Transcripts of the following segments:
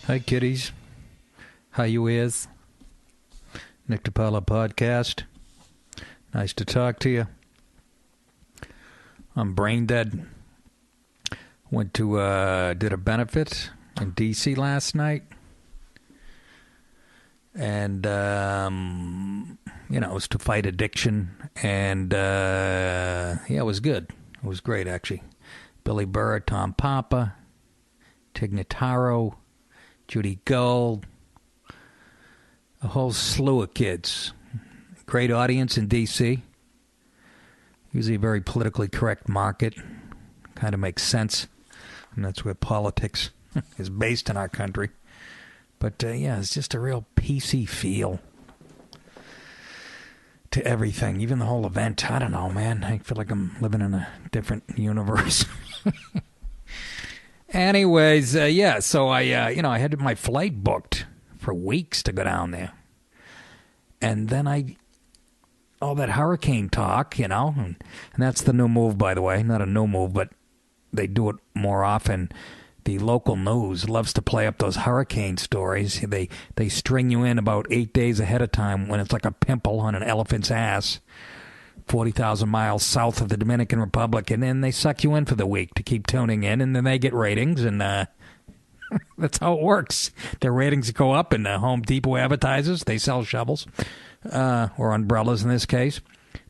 Hi, kiddies. How you is? DiPaolo podcast. Nice to talk to you. I'm brain dead. Went to, did a benefit in D.C. last night. And, it was to fight addiction. And, it was good. It was great, actually. Billy Burr, Tom Papa, Tig Notaro, Judy Gold, a whole slew of kids. Great audience in D.C. Usually a very politically correct market. Kind of makes sense. And that's where politics is based in our country. But, it's just a real PC feel to everything. Even the whole event. I don't know, man. I feel like I'm living in a different universe. Anyways, so I had my flight booked for weeks to go down there. And then all that hurricane talk, and that's the new move, by the way. Not a new move, but they do it more often. The local news loves to play up those hurricane stories. They string you in about 8 days ahead of time when it's like a pimple on an elephant's ass, 40,000 miles south of the Dominican Republic, and then they suck you in for the week to keep tuning in, and then they get ratings, and that's how it works. Their ratings go up, and Home Depot advertises. They sell shovels, or umbrellas in this case.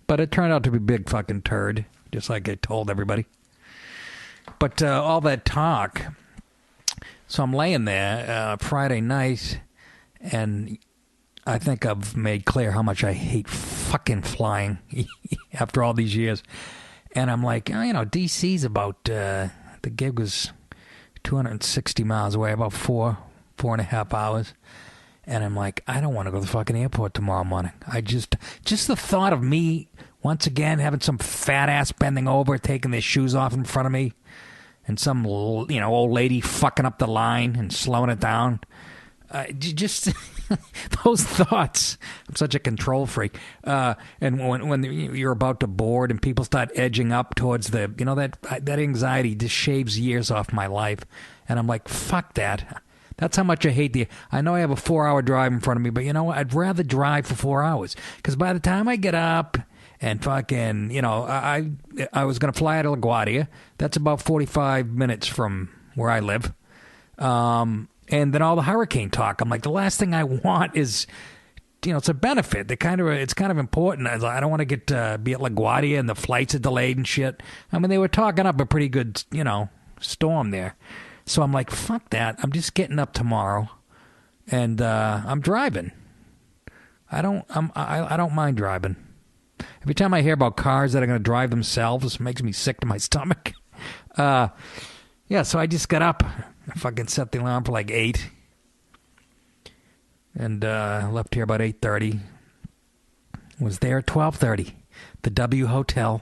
But it turned out to be a big fucking turd, just like I told everybody. But all that talk, so I'm laying there Friday night, and I think I've made clear how much I hate fucking flying after all these years. And I'm like, D.C.'s about, the gig was 260 miles away, about 4.5 hours. And I'm like, I don't want to go to the fucking airport tomorrow morning. Just the thought of me, once again, having some fat ass bending over, taking their shoes off in front of me, and some, old lady fucking up the line and slowing it down. Just those thoughts. I'm such a control freak. And when you're about to board and people start edging up towards that anxiety just shaves years off my life. And I'm like, fuck that. That's how much I hate I know I have a 4-hour drive in front of me, but I'd rather drive for 4 hours. Because by the time I get up and fucking, I was going to fly out of LaGuardia. That's about 45 minutes from where I live. And then all the hurricane talk. I'm like, the last thing I want is, it's a benefit. It's kind of important. I don't want to be at LaGuardia and the flights are delayed and shit. I mean, they were talking up a pretty good, storm there. So I'm like, fuck that. I'm just getting up tomorrow, and I'm driving. I don't mind driving. Every time I hear about cars that are going to drive themselves, it makes me sick to my stomach. So I just got up. I fucking set the alarm for like 8. And left here about 8:30. Was there at 12:30. The W Hotel.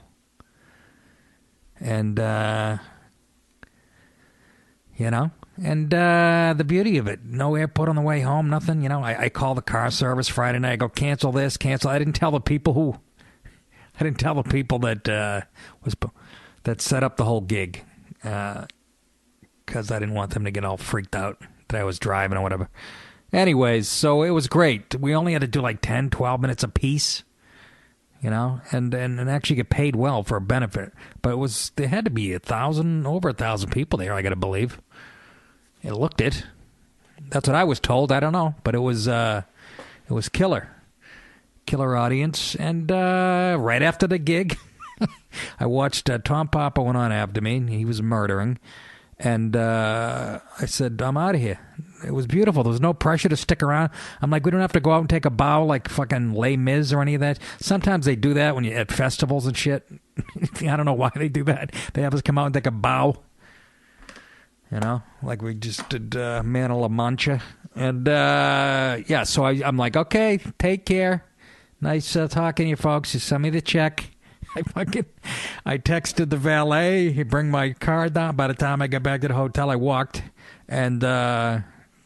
And, and the beauty of it, no airport on the way home, nothing. I call the car service Friday night. I go, cancel this, cancel. I didn't tell the people that that set up the whole gig. Because I didn't want them to get all freaked out that I was driving or whatever. Anyways, so it was great. We only had to do like 10, 12 minutes a piece, and actually get paid well for a benefit. But there had to be over 1,000 people there, I got to believe. It looked it. That's what I was told. I don't know. But it was killer. Killer audience. And right after the gig, I watched Tom Papa went on after me. He was murdering. And I said, I'm out of here. It was beautiful. There was no pressure to stick around. I'm like, we don't have to go out and take a bow like fucking Les Mis or any of that. Sometimes they do that when you're at festivals and shit. I don't know why they do that. They have us come out and take a bow. Like we just did Man of La Mancha. And, so I'm like, okay, take care. Nice talking to you folks. You send me the check. I texted the valet. He bring my car down. By the time I got back to the hotel, I walked and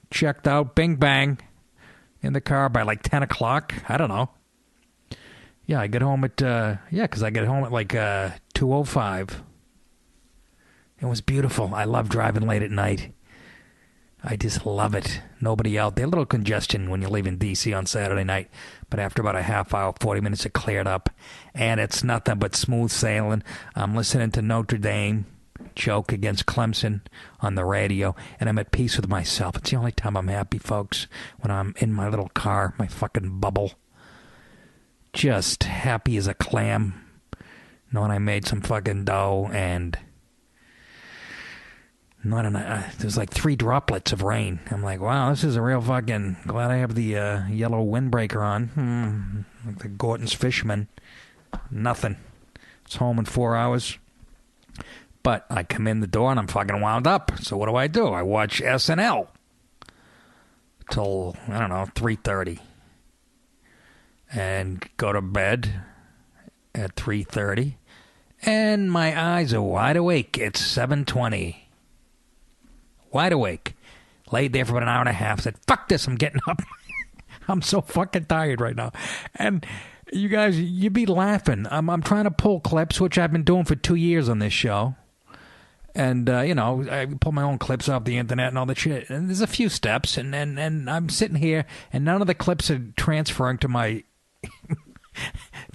checked out. Bing bang in the car by like 10 o'clock. I don't know. Yeah, I get home at because I get home at like 2:05. It was beautiful. I love driving late at night. I just love it. Nobody out there. A little congestion when you're leaving D.C. on Saturday night. But after about a half hour, 40 minutes, it cleared up. And it's nothing but smooth sailing. I'm listening to Notre Dame choke against Clemson on the radio. And I'm at peace with myself. It's the only time I'm happy, folks. When I'm in my little car, my fucking bubble. Just happy as a clam. Knowing I made some fucking dough and... there's like 3 droplets of rain. I'm like, wow, this is a real fucking... Glad I have the yellow windbreaker on. Like the Gorton's Fisherman. Nothing. It's home in 4 hours. But I come in the door and I'm fucking wound up. So what do? I watch SNL. Till, 3:30. And go to bed at 3:30. And my eyes are wide awake. It's 7:20. Wide awake. Laid there for about an hour and a half. Said, fuck this, I'm getting up. I'm so fucking tired right now. And you guys, you'd be laughing. I'm trying to pull clips, which I've been doing for 2 years on this show. And, I pull my own clips off the internet and all that shit. And there's a few steps. And I'm sitting here, and none of the clips are transferring to my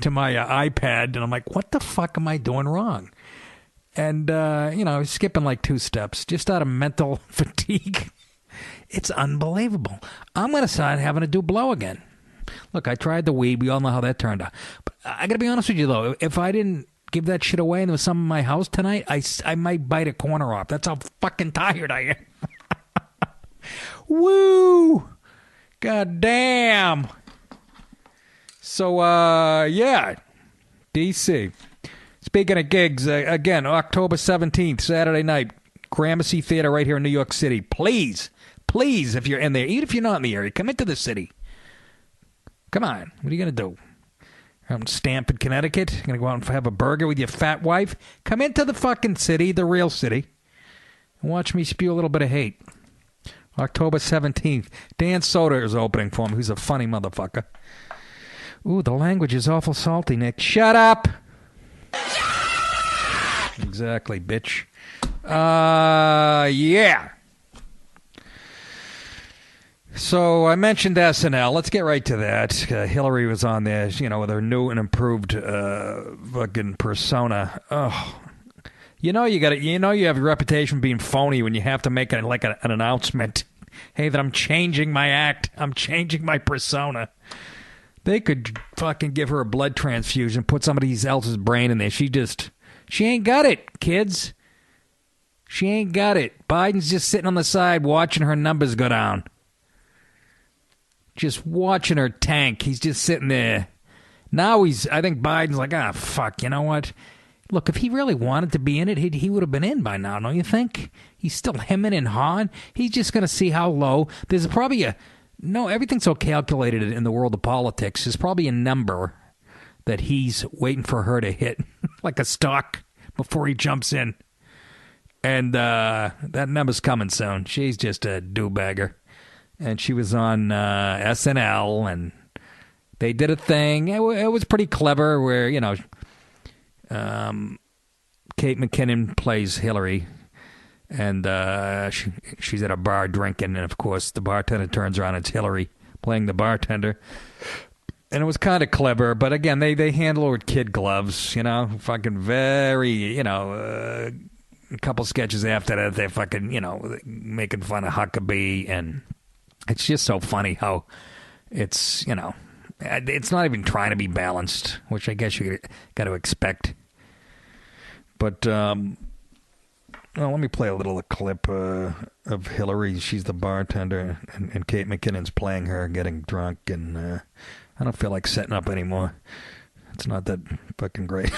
to my iPad. And I'm like, what the fuck am I doing wrong? And, skipping like 2 steps just out of mental fatigue. It's unbelievable. I'm going to start having to do blow again. Look, I tried the weed. We all know how that turned out. But I got to be honest with you, though. If I didn't give that shit away and there was some in my house tonight, I might bite a corner off. That's how fucking tired I am. Woo! God damn. So, D.C., speaking of gigs, again, October 17th, Saturday night, Gramercy Theater right here in New York City. Please, if you're in there, even if you're not in the area, come into the city. Come on. What are you going to do? Out in Stamford, Connecticut? You're going to go out and have a burger with your fat wife? Come into the fucking city, the real city, and watch me spew a little bit of hate. October 17th. Dan Soder is opening for him. He's a funny motherfucker. Ooh, the language is awful salty, Nick. Shut up! Exactly, bitch. Yeah. So I mentioned SNL. Let's get right to that. Hillary was on there, with her new and improved fucking persona. Oh, you have a reputation for being phony when you have to make an announcement. Hey, that I'm changing my act. I'm changing my persona. They could fucking give her a blood transfusion, put somebody else's brain in there. She ain't got it, kids. She ain't got it. Biden's just sitting on the side watching her numbers go down. Just watching her tank. He's just sitting there. Now I think Biden's like, fuck, you know what? Look, if he really wanted to be in it, he would have been in by now, don't you think? He's still hemming and hawing. He's just going to see how low. There's probably everything's so calculated in the world of politics. There's probably a number that he's waiting for her to hit, like a stock, before he jumps in. And that number's coming soon. She's just a do-bagger. And she was on SNL, and they did a thing. It was pretty clever where, Kate McKinnon plays Hillary, and she's at a bar drinking, and, of course, the bartender turns around, and it's Hillary playing the bartender. And it was kind of clever, but, again, they handle it with kid gloves, fucking very, a couple sketches after that, they're fucking, making fun of Huckabee, and it's just so funny how it's, it's not even trying to be balanced, which I guess you got to expect. But, let me play a little clip of Hillary. She's the bartender, and Kate McKinnon's playing her, getting drunk, and I don't feel like setting up anymore. It's not that fucking great.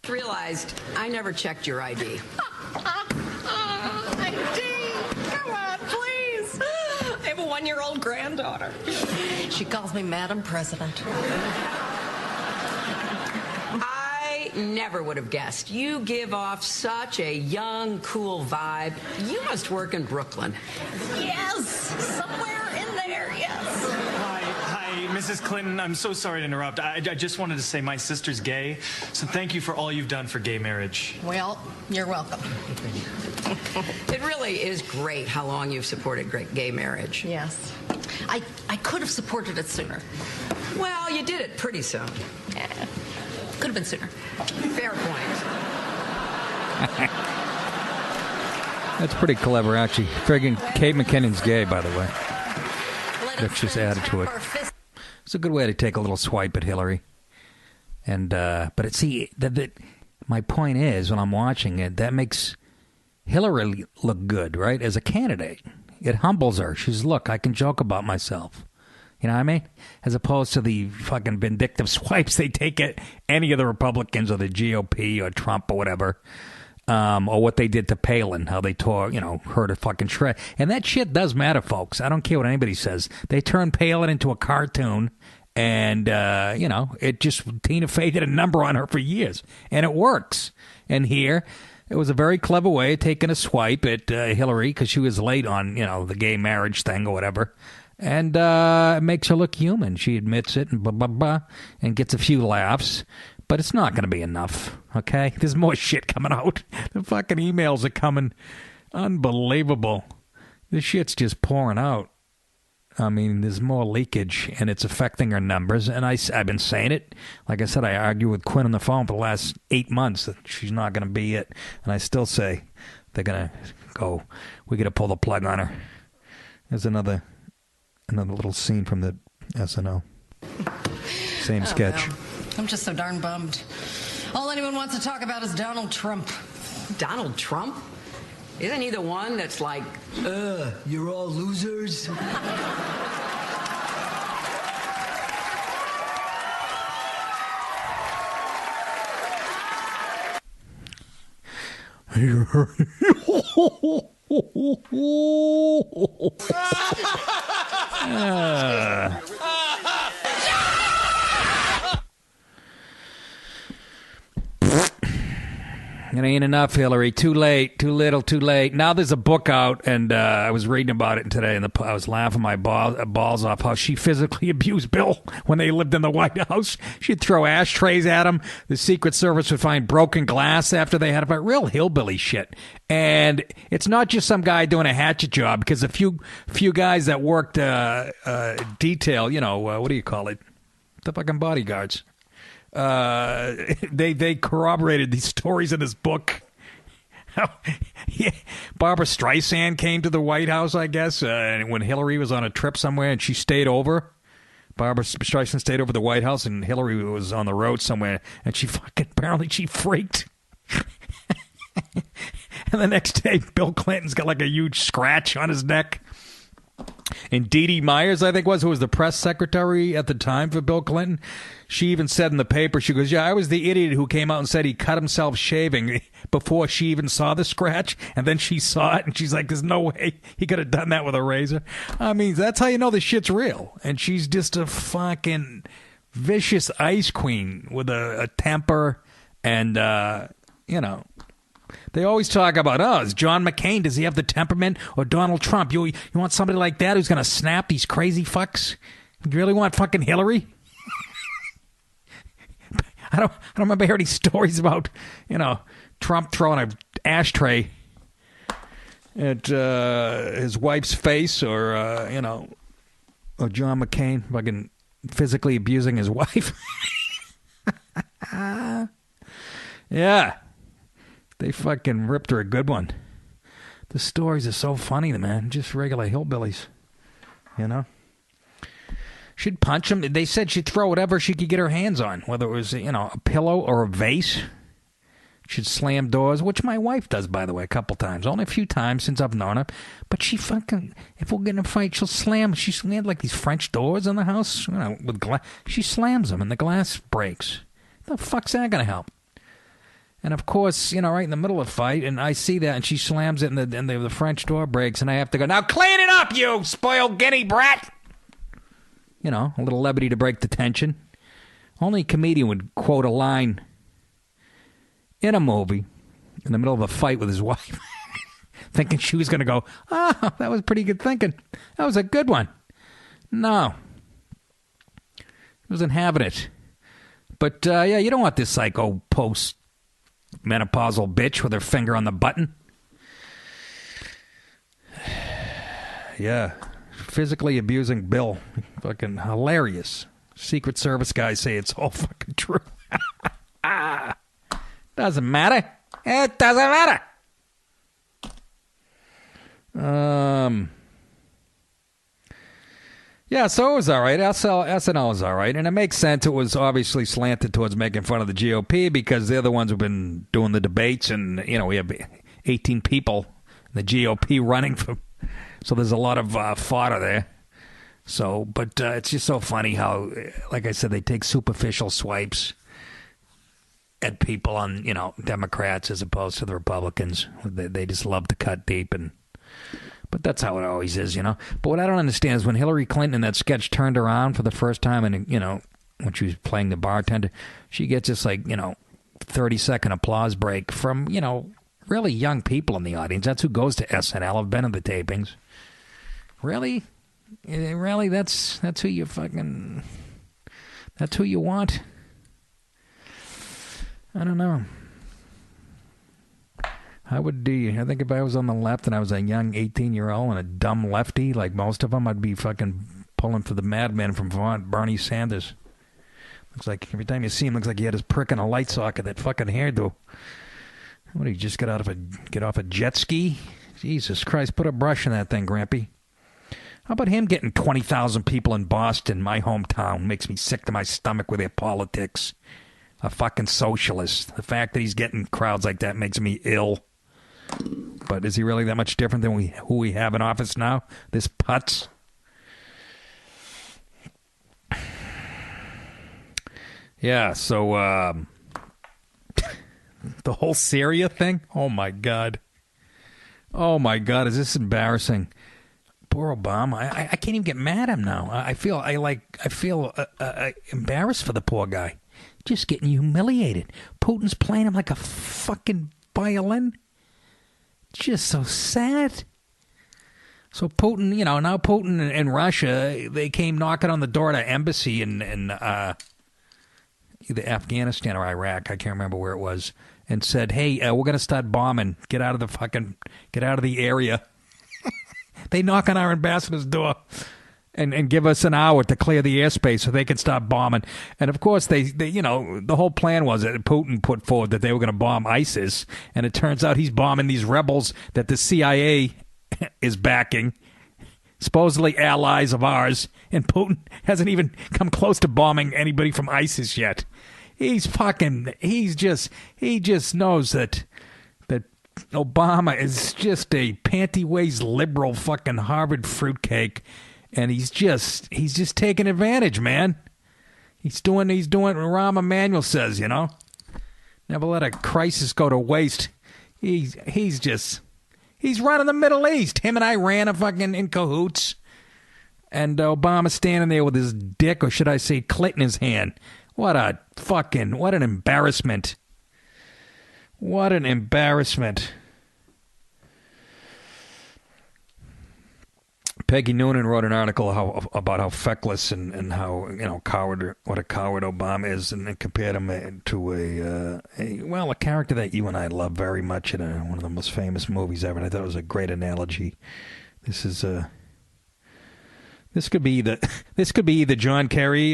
Realized I never checked your ID. ID? Come on, please. I have a 1-year-old granddaughter. She calls me Madam President. I never would have guessed. You give off such a young, cool vibe. You must work in Brooklyn. Yes, somewhere in there, yes. Hi, Hi, Mrs. Clinton. I'm so sorry to interrupt. I just wanted to say my sister's gay, so thank you for all you've done for gay marriage. Well, you're welcome. It really is great how long you've supported gay marriage. Yes. I could have supported it sooner. Well, you did it pretty soon. Could have been sooner. Fair point. That's pretty clever, actually. Friggin' Kate McKinnon's gay, by the way. That's just added to it. It's a good way to take a little swipe at Hillary. And but my point is, when I'm watching it, that makes Hillary look good, right? As a candidate, it humbles her. She's, look, I can joke about myself. You know what I mean? As opposed to the fucking vindictive swipes they take at any of the Republicans or the GOP or Trump or whatever. Or what they did to Palin, how they tore, her to fucking shred. And that shit does matter, folks. I don't care what anybody says. They turned Palin into a cartoon, and, it just, Tina Fey did a number on her for years. And it works. And here, it was a very clever way of taking a swipe at Hillary, because she was late on, the gay marriage thing or whatever. And it makes her look human. She admits it and blah, blah, blah, and gets a few laughs. But it's not going to be enough, okay? There's more shit coming out. The fucking emails are coming. Unbelievable. This shit's just pouring out. I mean, there's more leakage, and it's affecting our numbers. And I've been saying it. Like I said, I argue with Quinn on the phone for the last 8 months that she's not going to be it. And I still say they're going to go, we got to pull the plug on her. There's another little scene from the SNL. Same sketch. Well. I'm just so darn bummed. All anyone wants to talk about is Donald Trump. Donald Trump? Isn't he the one that's like, you're all losers? It ain't enough, Hillary. Too late. Too little. Too late. Now there's a book out, and I was reading about it today, and I was laughing my balls off how she physically abused Bill when they lived in the White House. She'd throw ashtrays at him. The Secret Service would find broken glass after they had a fight. Real hillbilly shit. And it's not just some guy doing a hatchet job, because a few guys that worked detail, what do you call it? The fucking bodyguards. They corroborated these stories in this book. Barbara Streisand came to the White House, I guess, when Hillary was on a trip somewhere, and she stayed over. Barbara Streisand stayed over the White House, and Hillary was on the road somewhere, and apparently she freaked. And the next day, Bill Clinton's got like a huge scratch on his neck. And Dee Dee Myers, I think who was the press secretary at the time for Bill Clinton, she even said in the paper, she goes, yeah, I was the idiot who came out and said he cut himself shaving before she even saw the scratch. And then she saw it, and she's like, there's no way he could have done that with a razor. I mean, that's how you know the shit's real. And she's just a fucking vicious ice queen with a temper. And, they always talk about, is John McCain, does he have the temperament? Or Donald Trump? You want somebody like that who's going to snap these crazy fucks? You really want fucking Hillary? I don't remember hearing any stories about, Trump throwing an ashtray at his wife's face, or or John McCain fucking physically abusing his wife. Yeah. They fucking ripped her a good one. The stories are so funny, man. Just regular hillbillies, She'd punch him. They said she'd throw whatever she could get her hands on, whether it was, a pillow or a vase. She'd slam doors, which my wife does, by the way, a couple times. Only a few times since I've known her. But she fucking, if we're getting a fight, she'll slam. She slammed like these French doors in the house, with glass. She slams them and the glass breaks. The fuck's that going to help? And, of course, right in the middle of the fight, and I see that, and she slams it, and the French door breaks, and I have to go, now clean it up, you spoiled guinea brat! A little levity to break the tension. Only a comedian would quote a line in a movie in the middle of a fight with his wife, thinking she was going to go, that was pretty good thinking. That was a good one. No. Wasn't having it. But, yeah, you don't want this psycho post-menopausal bitch with her finger on the button. Yeah. Physically abusing Bill. Fucking hilarious. Secret Service guys say it's all fucking true. Doesn't matter. It doesn't matter. Yeah, so it was all right. SNL was all right. And it makes sense. It was obviously slanted towards making fun of the GOP because they're the ones who've been doing the debates. And, you know, we have 18 people in the GOP running for. So there's a lot of fodder there. So, but it's just so funny how, like I said, they take superficial swipes at people on, you know, Democrats as opposed to the Republicans. They just love to cut deep but that's how it always is, you know. But what I don't understand is when Hillary Clinton in that sketch turned around for the first time and, you know, when she was playing the bartender, she gets this, like, you know, 30-second applause break from, you know, really young people in the audience. That's who goes to SNL. I've been in the tapings. Really? Really? That's who you fucking... That's who you want? I don't know. I think if I was on the left and I was a young 18-year-old and a dumb lefty, like most of them, I'd be fucking pulling for the madman from Vermont, Bernie Sanders. Looks like every time you see him, looks like he had his prick in a light socket, that fucking hairdo. What, did he just get off a jet ski? Jesus Christ, put a brush in that thing, Grampy. How about him getting 20,000 people in Boston, my hometown? Makes me sick to my stomach with their politics. A fucking socialist. The fact that he's getting crowds like that makes me ill. But is he really that much different than who we have in office now? This putz? Yeah, so, the whole Syria thing? Oh, my God. Oh, my God, is this embarrassing? Poor Obama. I can't even get mad at him now. I feel embarrassed for the poor guy. Just getting humiliated. Putin's playing him like a fucking violin. Just so sad. So Putin, you know, now Putin and Russia, they came knocking on the door at an embassy in either Afghanistan or Iraq, I can't remember where it was, and said, hey, we're going to start bombing. Get out of the area. They knock on our ambassador's door and give us an hour to clear the airspace so they can stop bombing. And, of course, they you know, the whole plan was that Putin put forward that they were going to bomb ISIS, and it turns out he's bombing these rebels that the CIA is backing, supposedly allies of ours, and Putin hasn't even come close to bombing anybody from ISIS yet. He just knows that Obama is just a panty-waist liberal fucking Harvard fruitcake, and he's just taking advantage, man. He's doing what Rahm Emanuel says, you know. Never let a crisis go to waste. He's running the Middle East. Him and Iran are fucking in cahoots. And Obama standing there with his dick, or should I say clit in his hand. What an embarrassment. What an embarrassment. Peggy Noonan wrote an article about how feckless and how, you know, what a coward Obama is, and compared him to a character that you and I love very much in one of the most famous movies ever. And I thought it was a great analogy. This could be either John Kerry,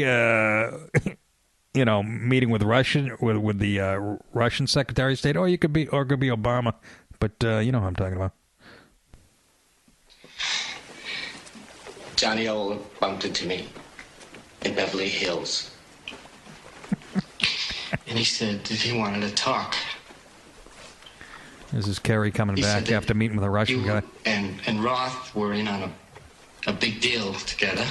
you know, meeting with the Russian Secretary of State, or it could be Obama. But you know who I'm talking about. Johnny O bumped into me in Beverly Hills. And he said that he wanted to talk. This is Kerry coming back after meeting with a Russian guy. And Roth were in on a big deal together.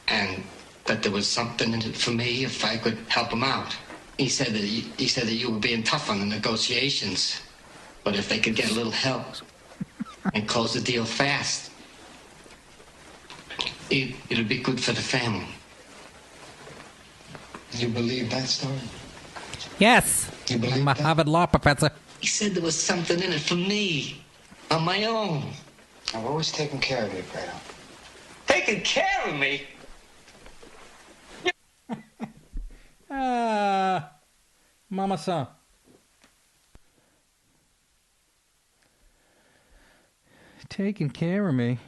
And that there was something in it for me if I could help him out. He said that you were being tough on the negotiations, but if they could get a little help and close the deal fast, it'll be good for the family. You believe that story? Yes. I'm a Harvard law professor. He said there was something in it for me, on my own. I've always taken care of you, Fredo. Taking care of me? Mama-san. Taking care of me.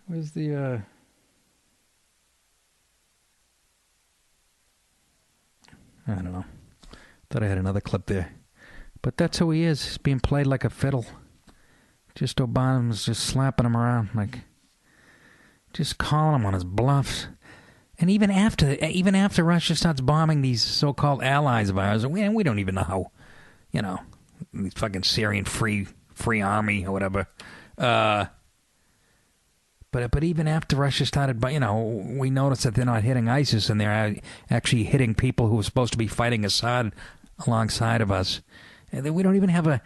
Where's the, I don't know. Thought I had another clip there. But that's who he is. He's being played like a fiddle. Just Obama's just slapping him around, like, just calling him on his bluffs. And even after Russia starts bombing these so-called allies of ours, we don't even know how, these fucking Syrian free army or whatever. But even after Russia started, we noticed that they're not hitting ISIS and they're actually hitting people who are supposed to be fighting Assad alongside of us. And we don't even have a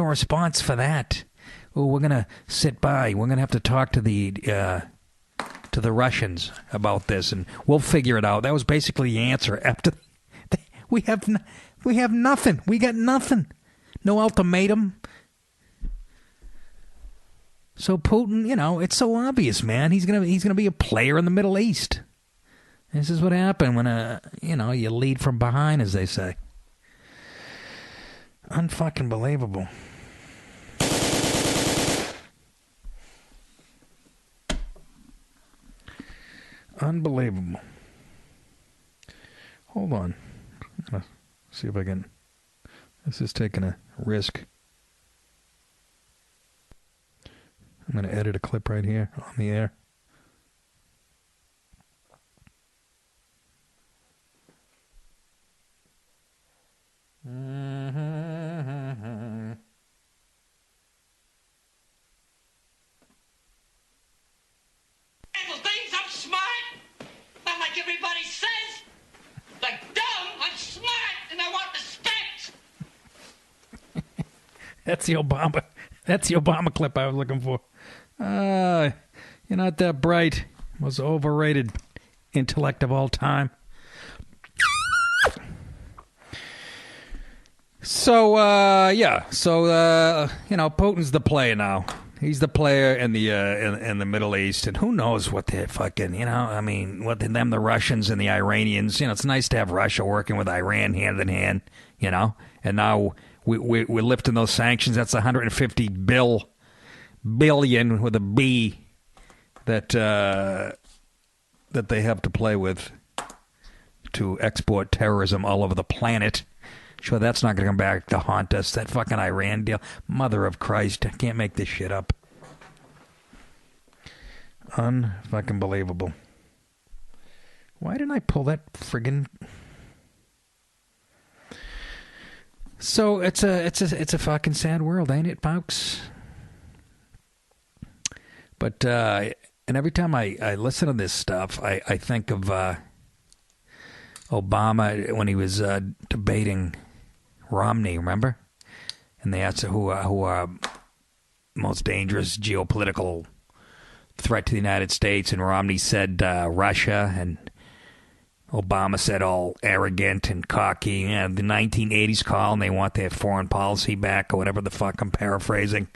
response for that. Oh, we're gonna sit by. We're gonna have to talk to the Russians about this, and we'll figure it out. That was basically the answer. After we have nothing. We got nothing. No ultimatum. So Putin, it's so obvious, man. He's gonna be a player in the Middle East. This is what happened when you lead from behind, as they say. Unfucking believable. Unbelievable. Hold on. I'm gonna see if I can. This is taking a risk. I'm going to edit a clip right here on the air. Things I'm smart, not like everybody says. Like dumb, I'm smart, and I want respect. That's the Obama clip I was looking for. You're not that bright. Most overrated intellect of all time. So, Putin's the player now. He's the player in the Middle East, and who knows what they're fucking, the Russians and the Iranians. It's nice to have Russia working with Iran hand in hand, and now we're lifting those sanctions. That's 150 billion with a B that they have to play with to export terrorism all over the planet. Sure, that's not going to come back to haunt us. That fucking Iran deal. Mother of Christ. I can't make this shit up. Unfucking believable. Why didn't I pull that friggin'... So it's a fucking sad world, ain't it, folks? But and every time I listen to this stuff, I think of Obama when he was debating Romney, remember? And they asked who are most dangerous geopolitical threat to the United States, and Romney said Russia, and Obama said all arrogant and cocky. The 1980s call, and they want their foreign policy back, or whatever the fuck I'm paraphrasing.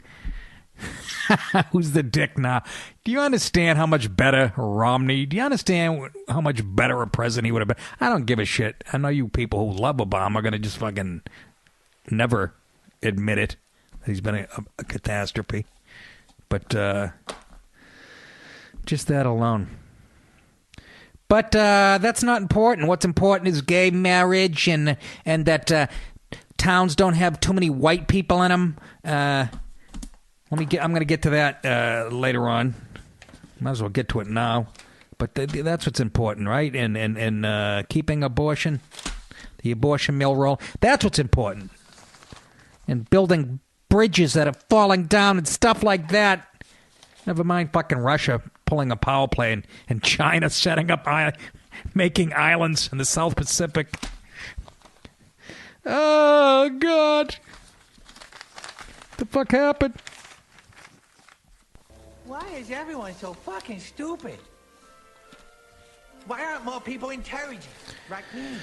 Who's the dick now? Do you understand how much better Romney? Do you understand how much better a president he would have been? I don't give a shit. I know you people who love Obama are going to just fucking never admit it. That he's been a catastrophe. But just that alone. But that's not important. What's important is gay marriage and that towns don't have too many white people in them. I'm going to get to that later on. Might as well get to it now. But that's what's important, right? And keeping abortion, the abortion mill roll. That's what's important. And building bridges that are falling down and stuff like that. Never mind fucking Russia pulling a power play and China setting up, making islands in the South Pacific. Oh, God. What the fuck happened? Why is everyone so fucking stupid? Why aren't more people intelligent like me?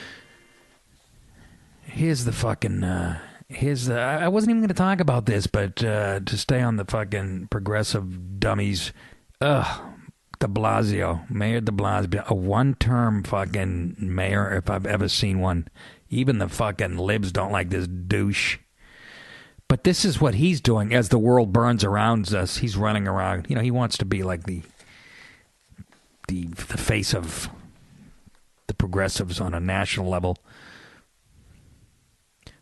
Here's the fucking... I wasn't even going to talk about this, but to stay on the fucking progressive dummies... de Blasio, Mayor de Blasio, a one-term fucking mayor if I've ever seen one. Even the fucking libs don't like this douche. But this is what he's doing as the world burns around us. He's running around. You know, he wants to be like the face of the progressives on a national level.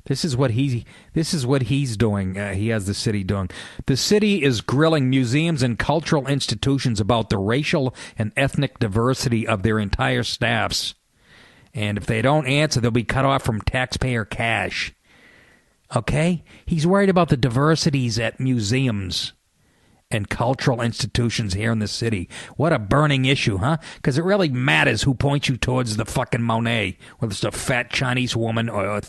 This is what he's doing. He has the city doing. The city is grilling museums and cultural institutions about the racial and ethnic diversity of their entire staffs. And if they don't answer, they'll be cut off from taxpayer cash. Okay? He's worried about the diversities at museums and cultural institutions here in the city. What a burning issue, huh? Because it really matters who points you towards the fucking Monet, whether it's a fat Chinese woman or a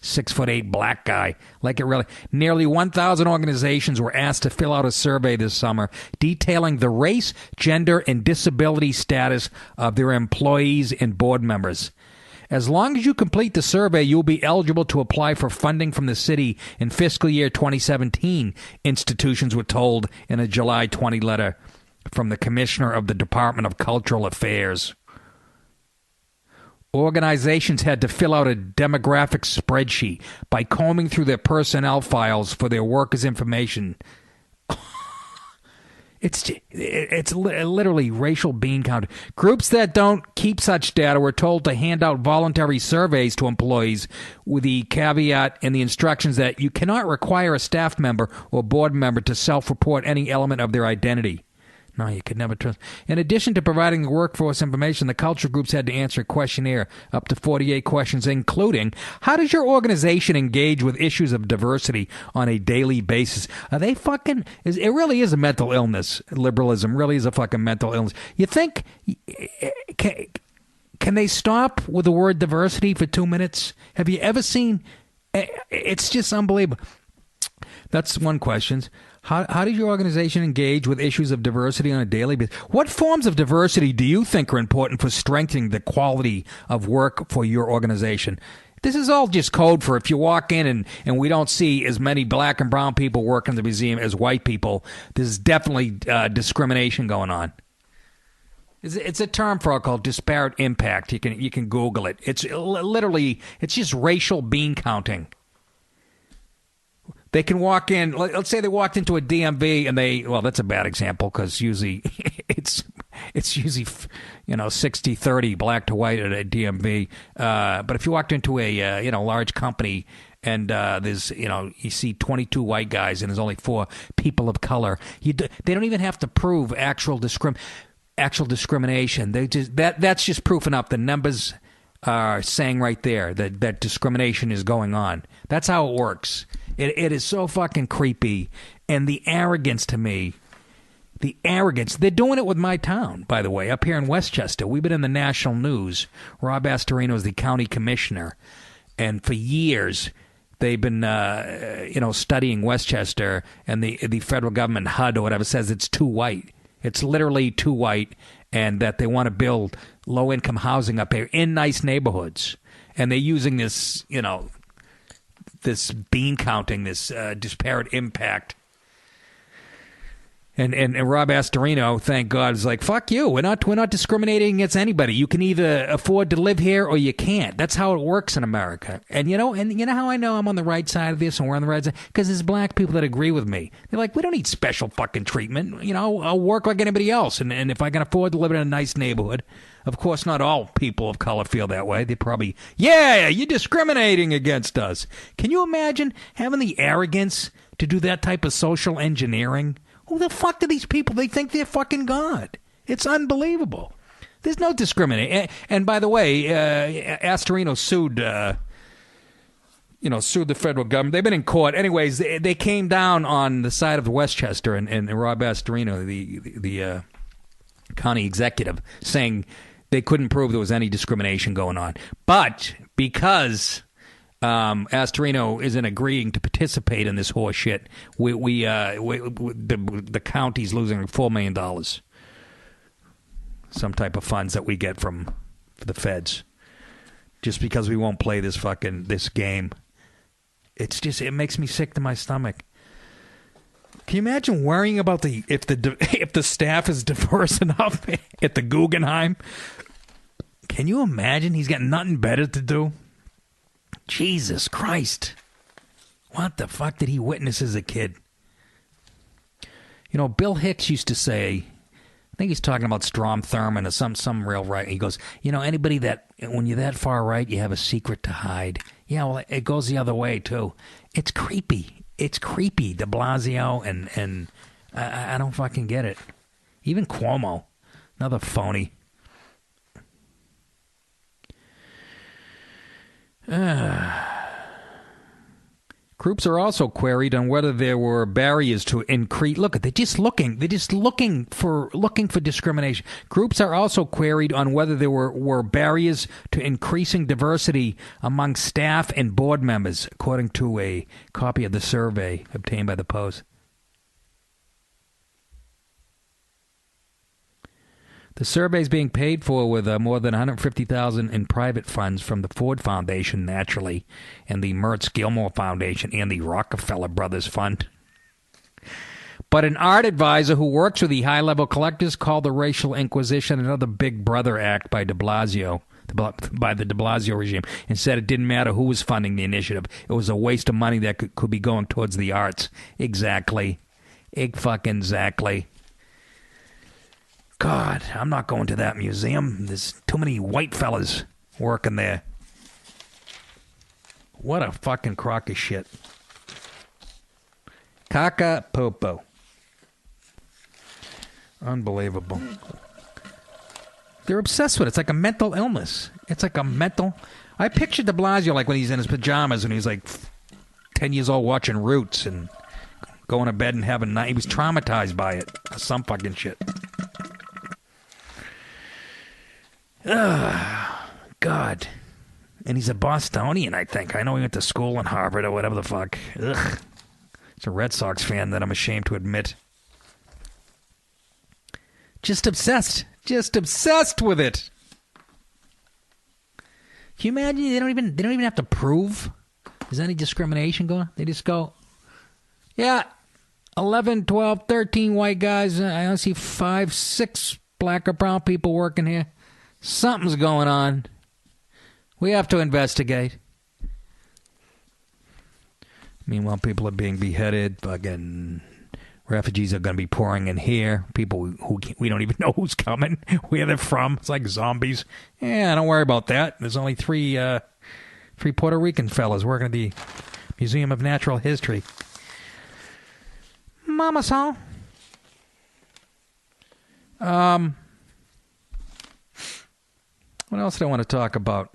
6'8" black guy. Like it really. Nearly 1,000 organizations were asked to fill out a survey this summer detailing the race, gender, and disability status of their employees and board members. As long as you complete the survey, you'll be eligible to apply for funding from the city in fiscal year 2017, institutions were told in a July 20 letter from the Commissioner of the Department of Cultural Affairs. Organizations had to fill out a demographic spreadsheet by combing through their personnel files for their workers' information. It's literally racial bean count. Groups that don't keep such data were told to hand out voluntary surveys to employees with the caveat and the instructions that you cannot require a staff member or board member to self-report any element of their identity. No, you could never trust. In addition to providing the workforce information, the culture groups had to answer a questionnaire, up to 48 questions, including, how does your organization engage with issues of diversity on a daily basis? Are they fucking... It really is a mental illness. Liberalism really is a fucking mental illness. You think... Can they stop with the word diversity for 2 minutes? Have you ever seen... It's just unbelievable. That's one question. How does your organization engage with issues of diversity on a daily basis? What forms of diversity do you think are important for strengthening the quality of work for your organization? This is all just code for if you walk in and we don't see as many black and brown people working in the museum as white people, there's definitely discrimination going on. It's a term for called disparate impact. You can Google it. It's literally, it's just racial bean counting. They can walk in, let's say they walked into a DMV and well, that's a bad example because usually it's usually, 60-30 black to white at a DMV. But if you walked into a, large company and there's, you see 22 white guys and there's only 4 people of color, they don't even have to prove actual discrimination. That's just proof enough. The numbers are saying right there that discrimination is going on. That's how it works. It is so fucking creepy. And the arrogance to me, they're doing it with my town, by the way, up here in Westchester. We've been in the national news. Rob Astorino is the county commissioner. And for years, they've been, studying Westchester, and the federal government, HUD or whatever, says it's too white. It's literally too white, and that they want to build low-income housing up here in nice neighborhoods. And they're using this, this bean counting, this disparate impact. And Rob Astorino, thank God, is like, fuck you. We're not discriminating against anybody. You can either afford to live here or you can't. That's how it works in America. And you know how I know I'm on the right side of this and we're on the right side? Because there's black people that agree with me. They're like, we don't need special fucking treatment. I'll work like anybody else. And if I can afford to live in a nice neighborhood. Of course, not all people of color feel that way. They probably, you're discriminating against us. Can you imagine having the arrogance to do that type of social engineering? Who the fuck are these people? They think they're fucking God. It's unbelievable. There's no discrimination. And by the way, Astorino sued, sued the federal government. They've been in court. Anyways, they came down on the side of Westchester and Rob Astorino, the county executive, saying they couldn't prove there was any discrimination going on. But because Astorino isn't agreeing to participate in this horse shit, the county's losing $4 million. Some type of funds that we get from the feds. Just because we won't play this game. It makes me sick to my stomach. Can you imagine worrying about if the staff is diverse enough at the Guggenheim? Can you imagine? He's got nothing better to do. Jesus Christ. What the fuck did he witness as a kid? You know, Bill Hicks used to say, I think he's talking about Strom Thurmond or some real right. He goes, you know, anybody that, when you're that far right, you have a secret to hide. Yeah, well, it goes the other way, too. It's creepy. It's creepy, de Blasio, and I don't fucking get it. Even Cuomo, another phony. Groups are also queried on whether there were barriers to increase. Look, they're just looking for discrimination. Groups are also queried on whether there were barriers to increasing diversity among staff and board members, according to a copy of the survey obtained by the Post. The survey is being paid for with more than $150,000 in private funds from the Ford Foundation, naturally, and the Mertz Gilmore Foundation and the Rockefeller Brothers Fund. But an art advisor who works with the high-level collectors called the racial inquisition another Big Brother act by de Blasio, by the de Blasio regime, and said it didn't matter who was funding the initiative. It was a waste of money that could be going towards the arts. Exactly. Exactly. God, I'm not going to that museum. There's too many white fellas working there. What a fucking crock of shit. Caca popo. Unbelievable. They're obsessed with it. It's like a mental illness. I pictured de Blasio like when he's in his pajamas and he's like 10 years old watching Roots and going to bed and having night. He was traumatized by it. Some fucking shit. God. And he's a Bostonian, I think. I know he went to school in Harvard or whatever the fuck. Ugh. He's a Red Sox fan that I'm ashamed to admit. Just obsessed with it. Can you imagine? They don't even have to prove there's any discrimination going on. They just go, yeah, 11, 12, 13 white guys. I only see 5, 6 black or brown people working here. Something's going on. We have to investigate. Meanwhile, people are being beheaded. Fucking refugees are going to be pouring in here. People who we don't even know who's coming, where they're from. It's like zombies. Yeah, don't worry about that. There's only three Puerto Rican fellas working at the Museum of Natural History. Mama saw. What else do I want to talk about?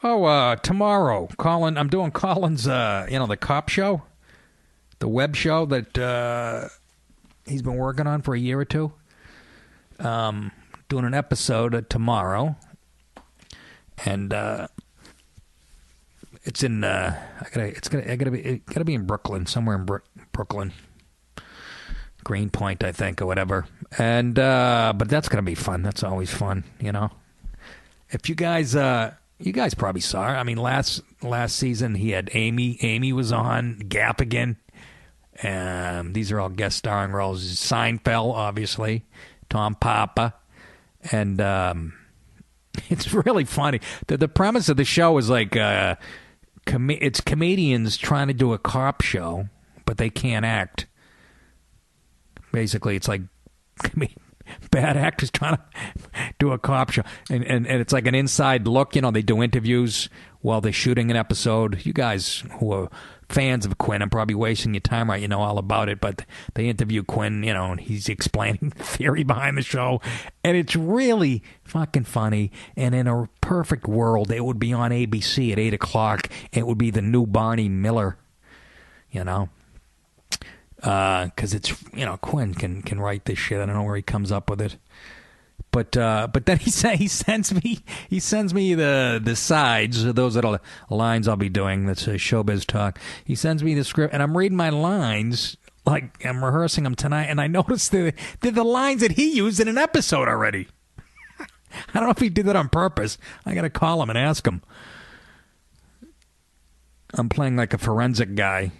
Oh, tomorrow, Colin. I'm doing Colin's, the cop show, the web show that he's been working on for a year or two. Doing an episode tomorrow, and it's in. I gotta be in Brooklyn, somewhere in Brooklyn. Greenpoint, I think, or whatever. And but that's gonna be fun. That's always fun, you know. If you guys probably saw her. I mean, last season he had Amy. Amy was on Gaffigan. These are all guest starring roles. Seinfeld, obviously. Tom Papa, and it's really funny. The premise of the show is like it's comedians trying to do a cop show, but they can't act. Basically, it's like bad actors trying to do a cop show. And it's like an inside look. You know, they do interviews while they're shooting an episode. You guys who are fans of Quinn, I'm probably wasting your time, right? You know all about it. But they interview Quinn, you know, and he's explaining the theory behind the show. And it's really fucking funny. And in a perfect world, it would be on ABC at 8 o'clock. It would be the new Barney Miller, you know. Because it's, you know, Quinn can write this shit. I don't know where he comes up with it, but then he sends me the sides. Those are the lines I'll be doing. That's showbiz talk. He sends me the script, and I'm reading my lines like I'm rehearsing them tonight. And I noticed they're the lines that he used in an episode already. I don't know if he did that on purpose. I got to call him and ask him. I'm playing like a forensic guy.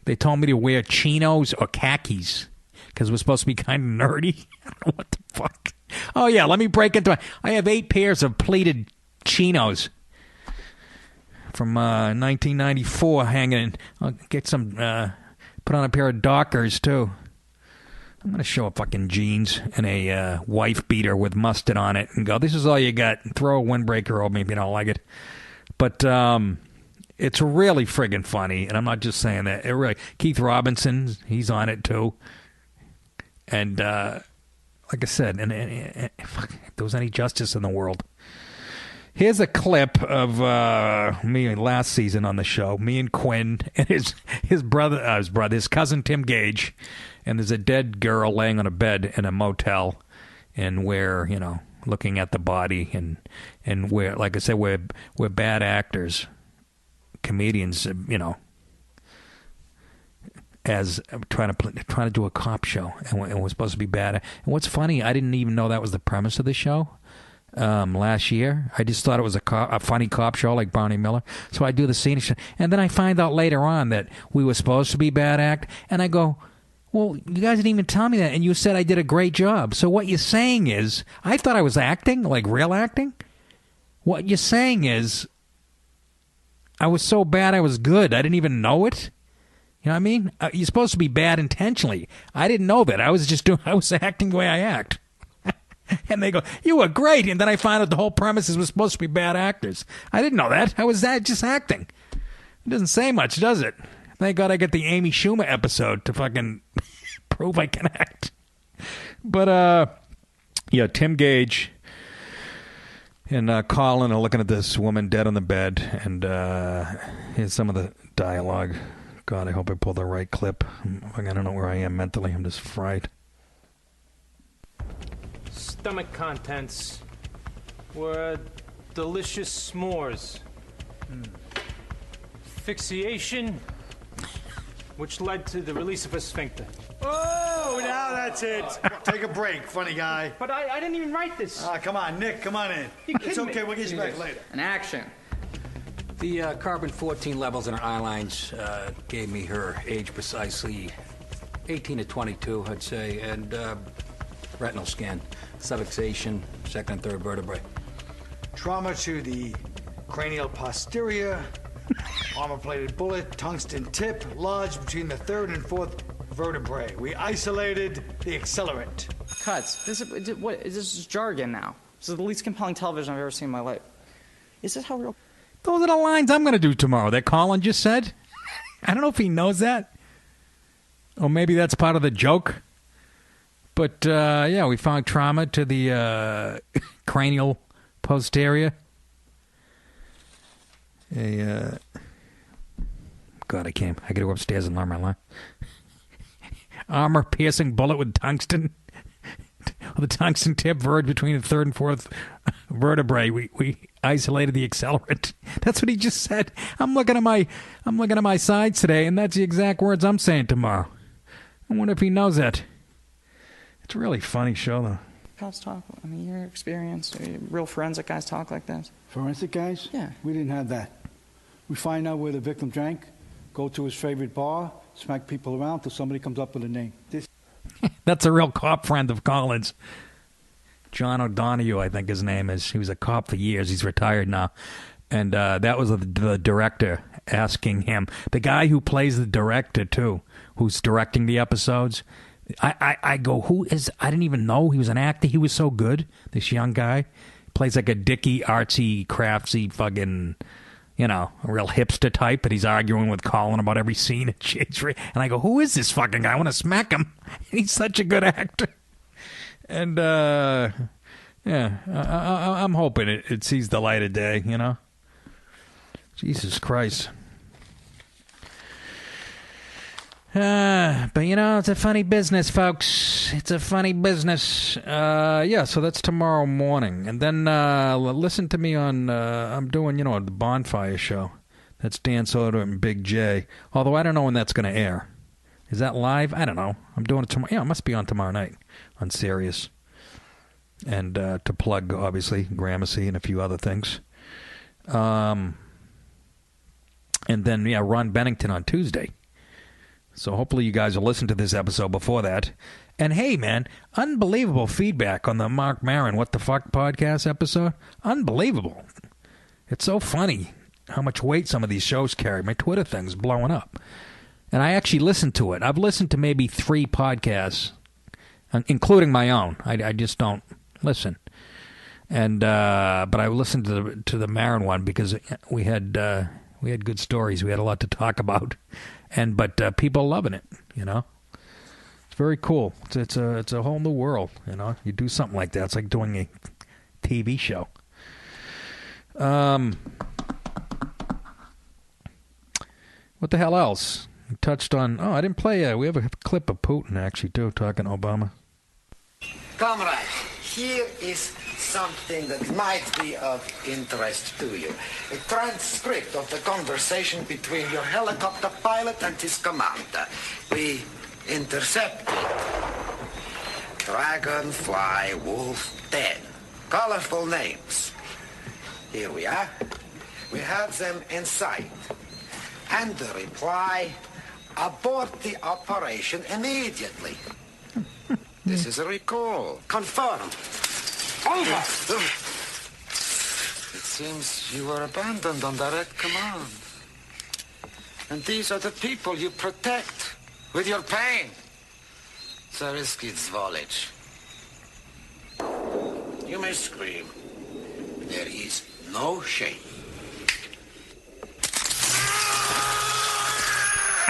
They told me to wear chinos or khakis because we're supposed to be kind of nerdy. I don't know what the fuck. Oh, yeah, let me break into it. I have 8 pairs of pleated chinos from 1994 hanging. I'll get some, put on a pair of Dockers, too. I'm going to show up fucking jeans and a wife beater with mustard on it and go, this is all you got. Throw a windbreaker over me if you don't like it. But it's really friggin' funny, and I'm not just saying that. It really, Keith Robinson, he's on it, too. And like I said, and fuck, if there was any justice in the world. Here's a clip of me last season on the show. Me and Quinn and his cousin Tim Gage, and there's a dead girl laying on a bed in a motel, and we're looking at the body, and we're, like I said, we're bad actors, comedians, as trying to do a cop show, and we're supposed to be bad. And what's funny, I didn't even know that was the premise of the show. Last year, I just thought it was a funny cop show like Barney Miller. So I do the scene, and then I find out later on that we were supposed to be bad act, and I go, well, you guys didn't even tell me that, and you said I did a great job. So what you're saying is, I thought I was acting, like real acting. What you're saying is, I was so bad I was good. I didn't even know it. You know what I mean? You're supposed to be bad intentionally. I didn't know that. I was acting the way I act. And they go, you were great. And then I find out the whole premise is we're supposed to be bad actors. I didn't know that. I was just acting. It doesn't say much, does it? Thank God I get the Amy Schumer episode to fucking prove I can act. But, yeah, Tim Gage and Colin are looking at this woman dead on the bed. And here's some of the dialogue. God, I hope I pull the right clip. I don't know where I am mentally. I'm just fried. Stomach contents were delicious s'mores. Asphyxiation, which led to the release of a sphincter. Oh, now that's it. Take a break, funny guy. But I didn't even write this. Come on, Nick, come on in. It's okay, we'll get you back later. An action. The carbon-14 levels in her eye lines gave me her age precisely 18 to 22, I'd say, and retinal scan, subluxation, second and third vertebrae. Trauma to the cranial posterior, armor-plated bullet, tungsten tip, lodged between the third and fourth vertebrae. We isolated the accelerant. Cuts. This is jargon now. This is the least compelling television I've ever seen in my life. Is this how real... Those are the lines I'm going to do tomorrow that Colin just said. I don't know if he knows that. Or maybe that's part of the joke. But, yeah, we found trauma to the cranial posterior. God, I can't. I got to go upstairs and learn my line. Armor-piercing bullet with tungsten. The tungsten tip verge between the third and fourth vertebrae. We isolated the accelerant. That's what he just said. I'm looking at my sides today, and that's the exact words I'm saying tomorrow. I wonder if he knows that. It's a really funny show, though. Cops talk. I mean, your experience, real forensic guys talk like this. Forensic guys? Yeah. We didn't have that. We find out where the victim drank, go to his favorite bar, smack people around till somebody comes up with a name. That's a real cop friend of Colin's. John O'Donoghue, I think his name is. He was a cop for years. He's retired now. And that was the director asking him. The guy who plays the director, too, who's directing the episodes. I go, who is... I didn't even know he was an actor. He was so good, this young guy. Plays like a dicky, artsy, craftsy, fucking... a real hipster type, but he's arguing with Colin about every scene. And I go, who is this fucking guy? I want to smack him. He's such a good actor. And, yeah, I'm hoping it sees the light of day, Jesus Christ. But, it's a funny business, folks. It's a funny business. Yeah, so that's tomorrow morning. And then listen to me on, I'm doing, the Bonfire Show. That's Dan Soder and Big J. Although I don't know when that's going to air. Is that live? I don't know. I'm doing it tomorrow. Yeah, it must be on tomorrow night on Sirius. And to plug, obviously, Gramercy and a few other things. And then, yeah, Ron Bennington on Tuesday. So hopefully you guys will listen to this episode before that. And hey, man, unbelievable feedback on the Mark Maron What the Fuck podcast episode. Unbelievable. It's so funny how much weight some of these shows carry. My Twitter thing's blowing up. And I actually listened to it. I've listened to maybe 3 podcasts, including my own. I just don't listen. And but I listened to the Maron one because we had good stories. We had a lot to talk about. But people loving it, you know. It's very cool. It's a whole new world, you know. You do something like that. It's like doing a TV show. What the hell else? We touched on. Oh, I didn't play. We have a clip of Putin actually too, talking to Obama. Comrade, here is something that might be of interest to you. A transcript of the conversation between your helicopter pilot and his commander. We intercepted Dragonfly Wolf 10. Colorful names. Here we are. We have them in sight. And the reply, abort the operation immediately. This is a recall. Confirmed. Over. It seems you were abandoned on direct command. And these are the people you protect with your pain. Zarisky Zvolich. You may scream. There is no shame.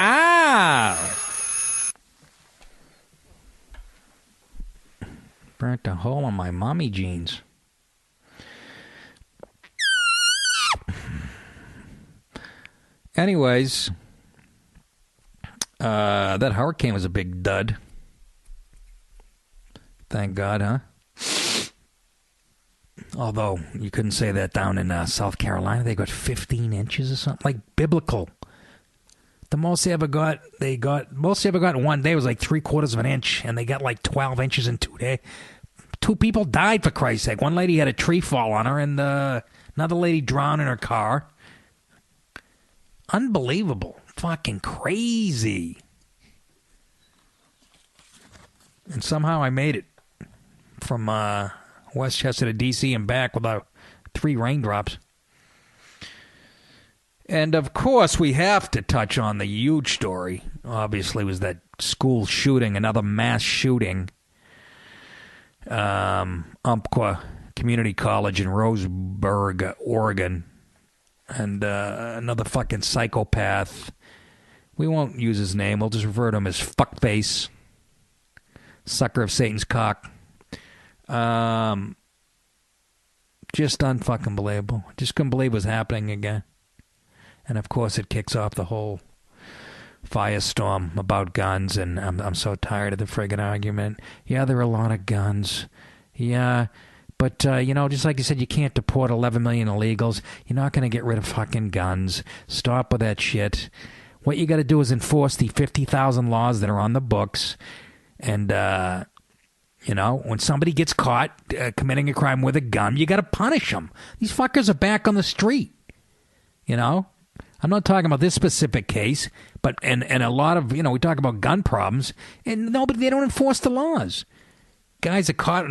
Ah! Burnt a hole in my mommy jeans. Anyways, that hurricane was a big dud. Thank God, huh? Although, you couldn't say that down in South Carolina. They got 15 inches or something. Like biblical. The most they ever got in one day was like 3/4 of an inch, and they got like 12 inches in 2 days. 2 people died, for Christ's sake. One lady had a tree fall on her, and another lady drowned in her car. Unbelievable. Fucking crazy. And somehow I made it from Westchester to D.C. and back without 3 raindrops. And, of course, we have to touch on the huge story, obviously, was that school shooting, another mass shooting. Umpqua Community College in Roseburg, Oregon. And another fucking psychopath. We won't use his name. We'll just refer to him as Fuckface. Sucker of Satan's cock. Just unfucking believable. Just couldn't believe it was happening again. And, of course, it kicks off the whole firestorm about guns, and I'm so tired of the friggin' argument. Yeah, there are a lot of guns. Yeah, but, just like you said, you can't deport 11 million illegals. You're not going to get rid of fucking guns. Stop with that shit. What you got to do is enforce the 50,000 laws that are on the books. And, when somebody gets caught committing a crime with a gun, you got to punish them. These fuckers are back on the street. I'm not talking about this specific case, but and a lot of, we talk about gun problems, and no, but they don't enforce the laws. Guys are caught,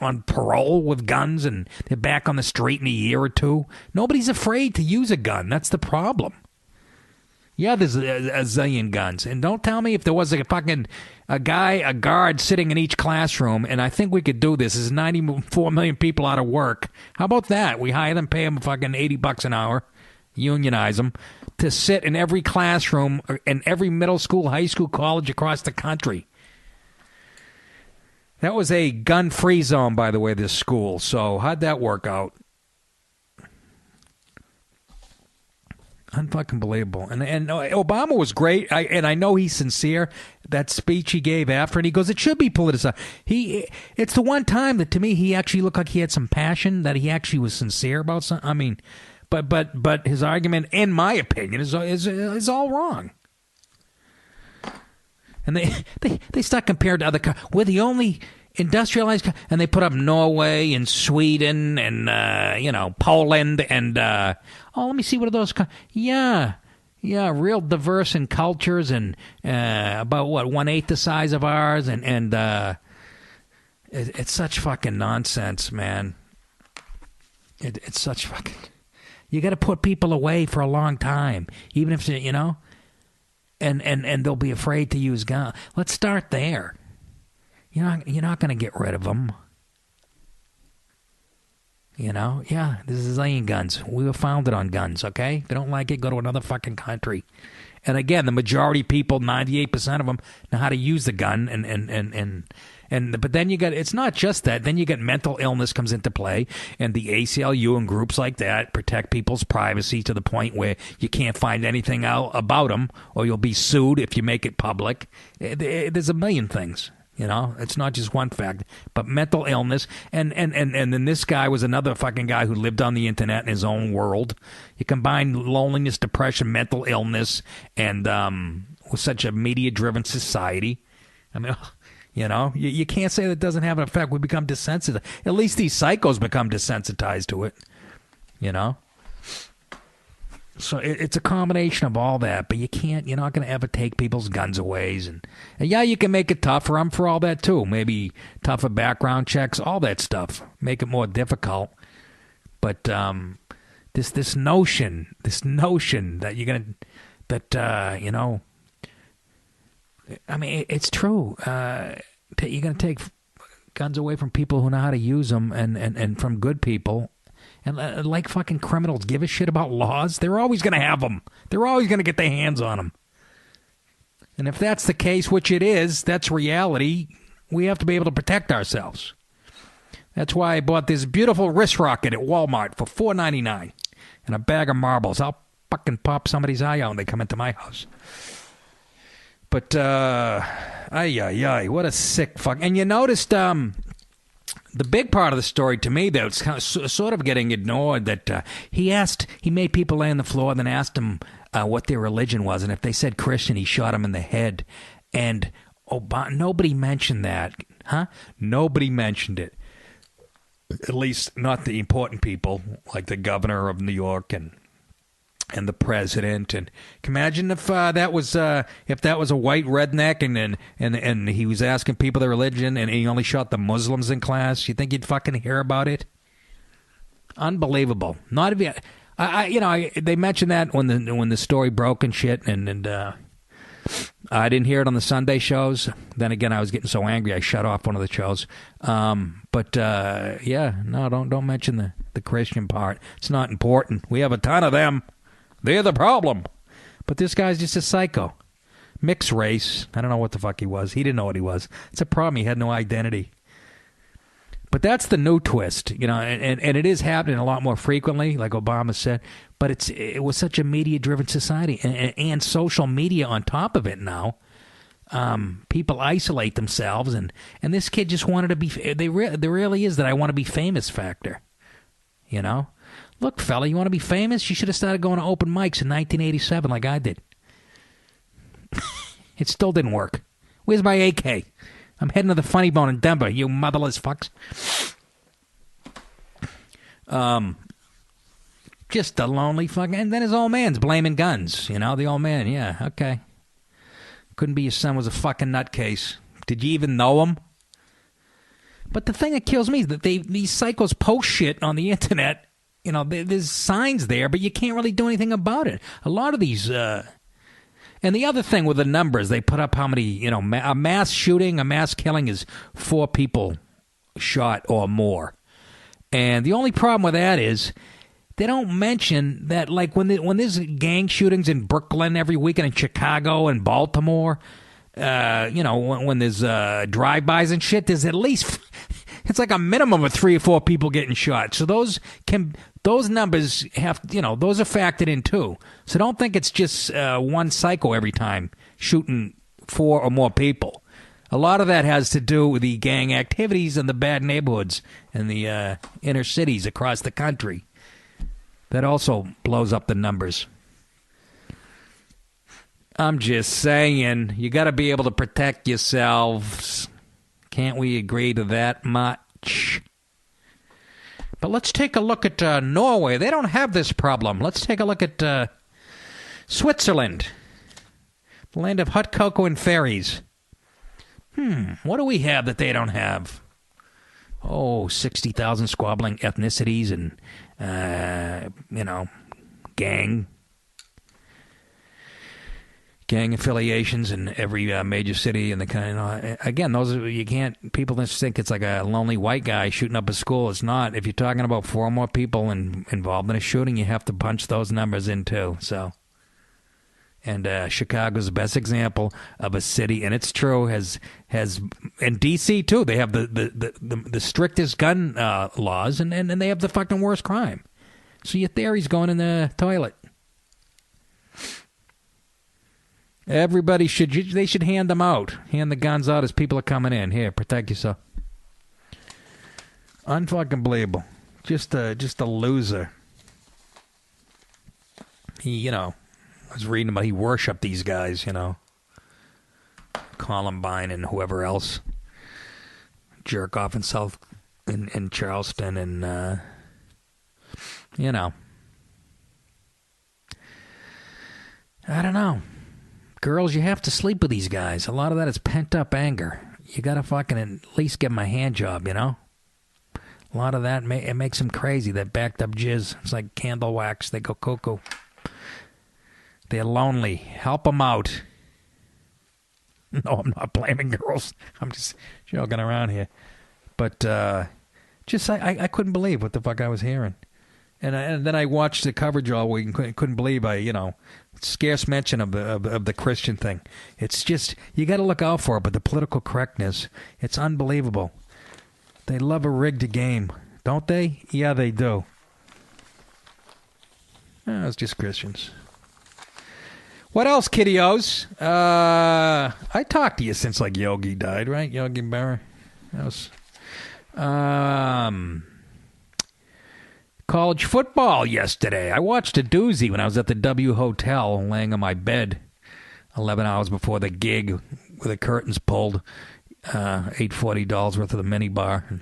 on parole with guns, and they're back on the street in a year or 2. Nobody's afraid to use a gun. That's the problem. Yeah, there's a zillion guns. And don't tell me if there was a guard sitting in each classroom, and I think we could do this. There's 94 million people out of work. How about that? We hire them, pay them fucking $80 an hour. Unionize them, to sit in every classroom in every middle school, high school, college across the country. That was a gun-free zone, by the way, this school. So how'd that work out? Unfucking believable. And Obama was great, and I know he's sincere. That speech he gave after, and he goes, it should be politicized. It's the one time that, to me, he actually looked like he had some passion, that he actually was sincere about something. I mean... But his argument, in my opinion, is all wrong. And they start comparing to other countries. We're the only industrialized, and they put up Norway and Sweden and Poland and let me see, what are those? Yeah, Yeah, real diverse in cultures and about, 1/8 the size of ours. And it's such fucking nonsense, man. It's such fucking... You got to put people away for a long time, even if, and they'll be afraid to use guns. Let's start there. You're not going to get rid of them. Yeah, this is Zillion guns. We were founded on guns, okay? If they don't like it, go to another fucking country. And again, the majority of people, 98% of them, know how to use the gun. But then you got, it's not just that. Then you get mental illness comes into play, and the ACLU and groups like that protect people's privacy to the point where you can't find anything out about them, or you'll be sued if you make it public. There's a million things. It's not just one fact, but mental illness. And then this guy was another fucking guy who lived on the internet in his own world. You combine loneliness, depression, mental illness, and with such a media-driven society. I mean, you can't say that doesn't have an effect. We become desensitized. At least these psychos become desensitized to it. So it's a combination of all that, but you're not going to ever take people's guns away. And yeah, you can make it tougher. I'm for all that too. Maybe tougher background checks, all that stuff. Make it more difficult. But this notion that you're going to, I mean, it's true. You're going to take guns away from people who know how to use them and from good people. And like fucking criminals give a shit about laws, they're always going to have them. They're always going to get their hands on them. And if that's the case, which it is, that's reality, we have to be able to protect ourselves. That's why I bought this beautiful wrist rocket at Walmart for $4.99 and a bag of marbles. I'll fucking pop somebody's eye out when they come into my house. But, what a sick fuck. And you noticed, the big part of the story to me, though, it's kind of sort of getting ignored, that he made people lay on the floor and then asked them what their religion was. And if they said Christian, he shot them in the head. And nobody mentioned that. Huh? Nobody mentioned it. At least not the important people, like the governor of New York and the president. And imagine if that was a white redneck and he was asking people their religion and he only shot the Muslims in class. You think you'd fucking hear about it? Unbelievable. Not if they mentioned that when the story broke and shit, and I didn't hear it on the Sunday shows. Then again, I was getting so angry I shut off one of the shows. Don't mention the Christian part. It's not important. We have a ton of them. They're the problem. But this guy's just a psycho. Mixed race. I don't know what the fuck he was. He didn't know what he was. It's a problem. He had no identity. But that's the new twist, and it is happening a lot more frequently, like Obama said. But it was such a media-driven society, and social media on top of it now. People isolate themselves, and this kid just wanted to be... There really is that I want to be famous factor, Look, fella, you want to be famous? You should have started going to open mics in 1987 like I did. It still didn't work. Where's my AK? I'm heading to the Funny Bone in Denver, you motherless fucks. Just a lonely fucking... And then his old man's blaming guns, the old man. Yeah, okay. Couldn't be your son was a fucking nutcase. Did you even know him? But the thing that kills me is that these psychos post shit on the internet. There's signs there, but you can't really do anything about it. A lot of these... And the other thing with the numbers, they put up how many, a mass shooting, a mass killing is 4 people shot or more. And the only problem with that is they don't mention that, like, when there's gang shootings in Brooklyn every weekend, in Chicago and Baltimore, when there's drive-bys and shit, there's at least... It's like a minimum of 3 or 4 people getting shot. So those numbers have, those are factored in too. So don't think it's just one psycho every time shooting 4 or more people. A lot of that has to do with the gang activities in the bad neighborhoods and the inner cities across the country. That also blows up the numbers. I'm just saying, you got to be able to protect yourselves. Can't we agree to that much? But let's take a look at Norway. They don't have this problem. Let's take a look at Switzerland. The land of hot cocoa and fairies. What do we have that they don't have? 60,000 squabbling ethnicities and, gang affiliations in every major city in the country. Again, people just think it's like a lonely white guy shooting up a school. It's not. If you're talking about 4 or more people involved in a shooting, you have to punch those numbers in too. So, and Chicago's the best example of a city, and it's true, has and D.C. too. They have the strictest gun laws, and they have the fucking worst crime. So your theory's going in the toilet. Everybody should hand them out. Hand the guns out as people are coming in. Here, protect yourself. Unfucking believable. Just a loser. He, I was reading about he worshipped these guys, Columbine and whoever else. Jerk off in in Charleston and I don't know. Girls, you have to sleep with these guys. A lot of that is pent-up anger. You got to fucking at least give them a hand job, A lot of that, it makes them crazy, that backed-up jizz. It's like candle wax. They go cuckoo. They're lonely. Help them out. No, I'm not blaming girls. I'm just joking around here. But I couldn't believe what the fuck I was hearing. And then I watched the coverage all week and couldn't believe scarce mention of the Christian thing. It's just, you got to look out for it, but the political correctness, it's unbelievable. They love a rigged game, don't they? Yeah, they do. It's just Christians. What else, kiddios? I talked to you since Yogi died, right? Yogi Berra. That was college football yesterday. I watched a doozy when I was at the W Hotel, laying on my bed 11 hours before the gig with the curtains pulled. $840 worth of the mini bar.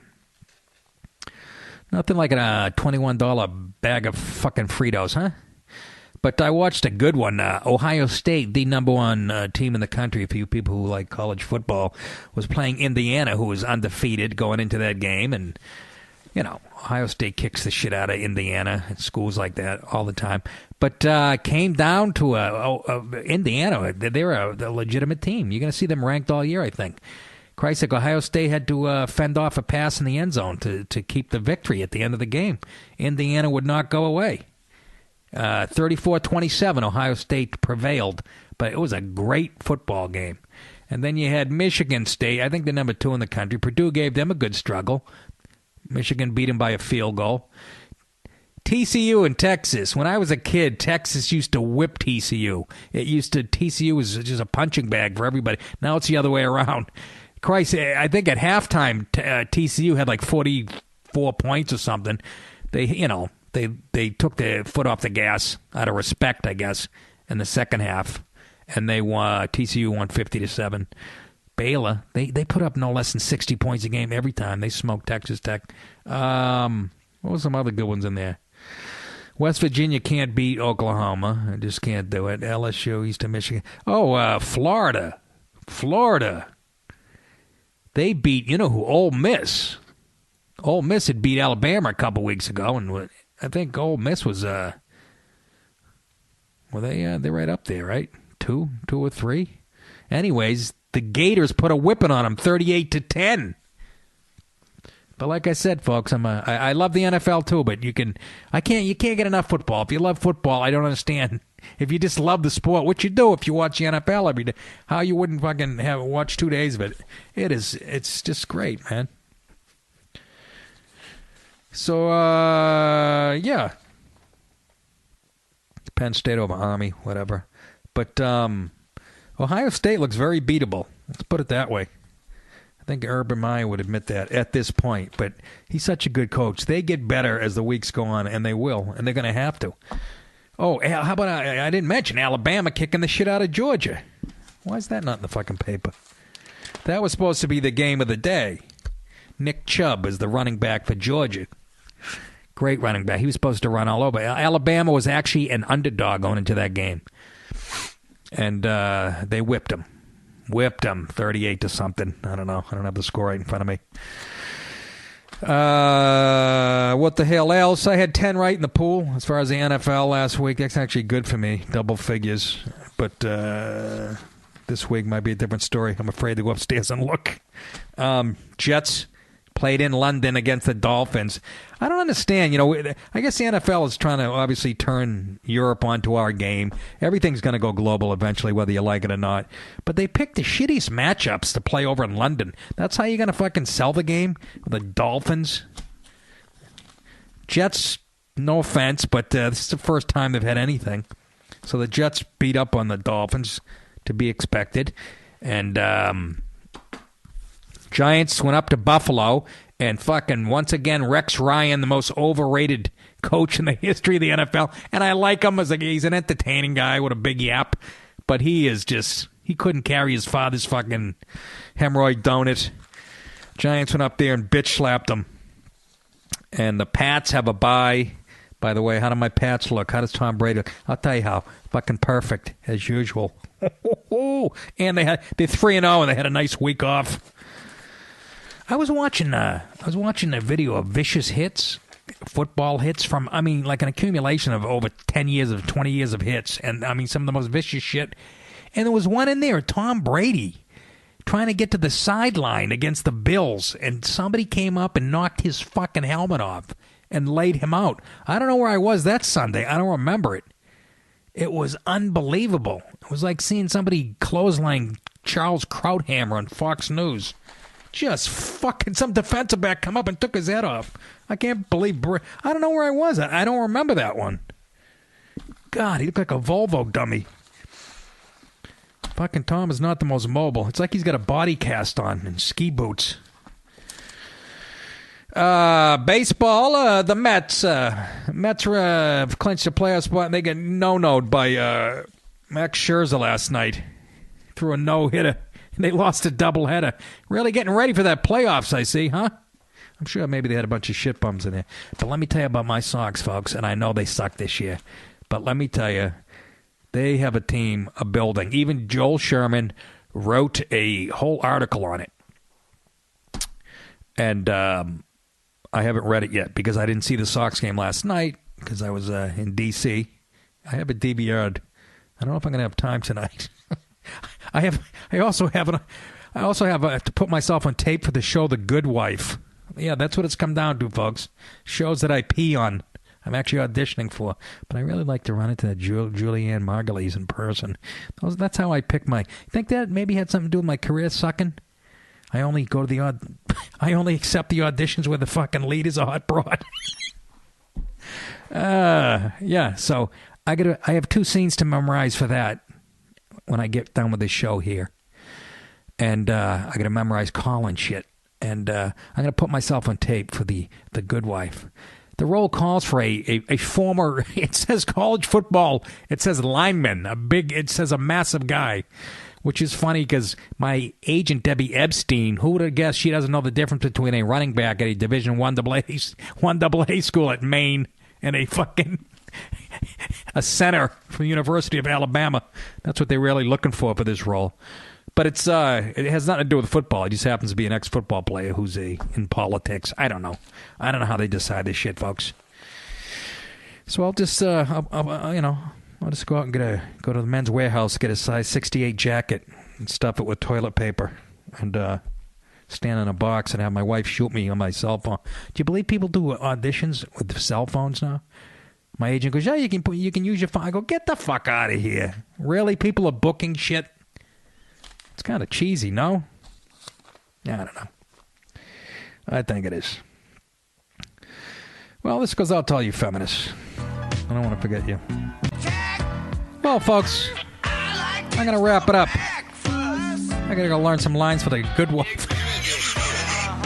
Nothing like a $21 bag of fucking Fritos, huh? But I watched a good one. Ohio State, the number one team in the country, a few people who like college football, was playing Indiana, who was undefeated going into that game. And, Ohio State kicks the shit out of Indiana and schools like that all the time. But came down to Indiana. They're a legitimate team. You're going to see them ranked all year, I think. Christ, Ohio State had to fend off a pass in the end zone to keep the victory at the end of the game. Indiana would not go away. 34-27, Ohio State prevailed, but it was a great football game. And then you had Michigan State, I think they're number 2 in the country. Purdue gave them a good struggle. Michigan beat them by a field goal. TCU and Texas. When I was a kid, Texas used to whip TCU. TCU was just a punching bag for everybody. Now it's the other way around. Christ, I think at halftime, TCU had 44 points or something. They took their foot off the gas out of respect, I guess, in the second half, and TCU won 50-7. Baylor, they put up no less than 60 points a game every time. They smoked Texas Tech. What was some other good ones in there? West Virginia can't beat Oklahoma. I just can't do it. LSU, Eastern Michigan. Florida. They beat, who? Ole Miss. Ole Miss had beat Alabama a couple weeks ago, and I think Ole Miss was, they're right up there, right? 2 or 3? Anyways, the Gators put a whipping on them, 38-10. But like I said, folks, I love the NFL too, but you can't get enough football. If you love football, I don't understand. If you just love the sport, what you do if you watch the NFL every day, how you wouldn't fucking watch 2 days of it. It's just great, man. So, yeah. Penn State over Army, whatever. But Ohio State looks very beatable. Let's put it that way. I think Urban Meyer would admit that at this point. But he's such a good coach. They get better as the weeks go on, and they will. And they're going to have to. Oh, how about I didn't mention Alabama kicking the shit out of Georgia. Why is that not in the fucking paper? That was supposed to be the game of the day. Nick Chubb is the running back for Georgia. Great running back. He was supposed to run all over. Alabama was actually an underdog going into that game. And they whipped them. Whipped them 38 to something. I don't know. I don't have the score right in front of me. What the hell else? I had 10 right in the pool as far as the NFL last week. That's actually good for me. Double figures. But this week might be a different story. I'm afraid to go upstairs and look. Jets played in London against the Dolphins. I don't understand. I guess the NFL is trying to obviously turn Europe onto our game. Everything's going to go global eventually, whether you like it or not. But they picked the shittiest matchups to play over in London. That's how you're going to fucking sell the game? The Dolphins? Jets, no offense, but this is the first time they've had anything. So the Jets beat up on the Dolphins, to be expected. And Giants went up to Buffalo, and fucking once again, Rex Ryan, the most overrated coach in the history of the NFL. And I like him he's an entertaining guy with a big yap, but he couldn't carry his father's fucking hemorrhoid donut. Giants went up there and bitch slapped them. And the Pats have a bye. By the way, how do my Pats look? How does Tom Brady look? I'll tell you how. Fucking perfect, as usual. And they're 3-0, and they had a nice week off. I was watching a video of vicious hits, football hits from, like an accumulation of over 10 years of 20 years of hits. And, some of the most vicious shit. And there was one in there, Tom Brady, trying to get to the sideline against the Bills. And somebody came up and knocked his fucking helmet off and laid him out. I don't know where I was that Sunday. I don't remember it. It was unbelievable. It was like seeing somebody clothesline Charles Krauthammer on Fox News. Just fucking some defensive back come up and took his head off. I can't believe... I don't know where I was. I don't remember that one. God, he looked like a Volvo dummy. Fucking Tom is not the most mobile. It's like he's got a body cast on and ski boots. Baseball, the Mets. Mets clinched a playoff spot, and they get no-no'd by Max Scherzer last night. Threw a no-hitter. They lost a doubleheader. Really getting ready for that playoffs, I see, huh? I'm sure maybe they had a bunch of shit bums in there. But let me tell you about my Sox, folks, and I know they suck this year. But let me tell you, they have a team, a building. Even Joel Sherman wrote a whole article on it. And I haven't read it yet because I didn't see the Sox game last night because I was in D.C. I have it DVR'd. I don't know if I'm going to have time tonight. I also have to put myself on tape for the show The Good Wife. Yeah, that's what it's come down to, folks. Shows that I pee on. I'm actually auditioning for. But I really like to run into that Julianne Margulies in person. That's how I pick my... Think that maybe had something to do with my career sucking? I only go to I only accept the auditions where the fucking lead is a hot broad. Yeah, so I have 2 scenes to memorize for that when I get done with this show here. And I got to memorize Colin shit. And I'm going to put myself on tape for the Good Wife. The role calls for a former, it says college football, it says lineman, it says a massive guy, which is funny because my agent, Debbie Epstein, who would have guessed she doesn't know the difference between a running back at a Division I AA school at Maine and a center from the University of Alabama. That's what they're really looking for this role. But it has nothing to do with football. It just happens to be an ex-football player who's in politics. I don't know. I don't know how they decide this shit, folks. So I'll just I'll just go out and go to the Men's Warehouse, get a size 68 jacket, and stuff it with toilet paper, and stand in a box and have my wife shoot me on my cell phone. Do you believe people do auditions with cell phones now? My agent goes, yeah, you can use your phone. I go, get the fuck out of here. Really? People are booking shit? It's kind of cheesy, no? Yeah, I don't know. I think it is. Well, this goes out to all you feminists. I don't want to forget you. Well, folks, I'm going to wrap it up. I got to go learn some lines for the Good Wife.